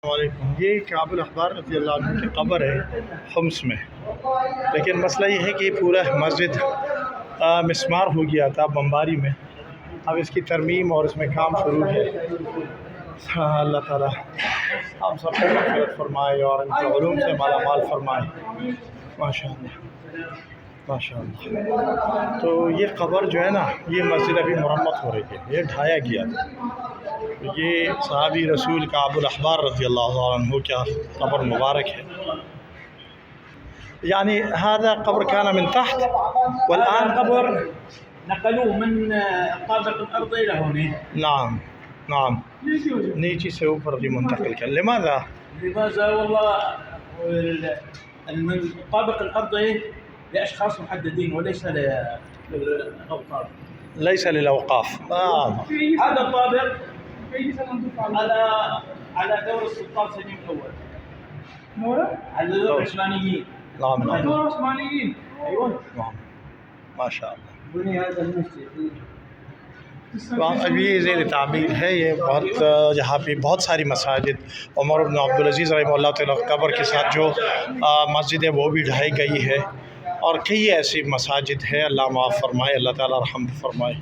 वालेकुम। ये काबुल अखबार रज़ियल्लाहु अन्हु की कब्र है हम्स में, लेकिन मसला ये है कि पूरा मस्जिद मिस्मार हो गया था बमबारी में। अब इसकी तरमीम और इसमें काम शुरू है। अल्लाह ताला हम सबको मग़फ़िरत फ़रमाए और इनके उलूम से माला माल फ़रमाए। माशाअल्लाह माशाअल्लाह। तो ये कब्र जो है ना, ये मस्जिद अभी मुरम्मत हो रही है, ये ढाया गया था। ये सहाबी रसूल काबुल अखबार रज़ियल्लाहु अन्हु का कब्र मुबारक है। यानी हादा कब्र काना मिन तहत वल्आन कब्र नकलूह मिन الطابق الأرضي لهون. नाम नाम नीचे से ऊपर भी मुंतकिल किया। लिमाज़ा والله الطابق الأرضي لأشخاص محددين وليس للأوقاف. ليس للأوقاف. هذا الطابق على دور السلطان سليم الأول. على دور العثمانيين. نعم دور العثمانيين. أيوه. نعم ما شاء الله. بني هذا المسجد. अभी ज़ेर तामीर है ये बहुत, यहाँ पे बहुत सारी मसाजिद उमर इब्न अब्दुल अज़ीज़ रहमतुल्लाह तआला कब्र के साथ जो मस्जिद है वो भी ढाई गई है और कई ऐसी मसाजिद है। अल्लाह माफ़ फरमाए, अल्लाह ताला रहम फरमाए।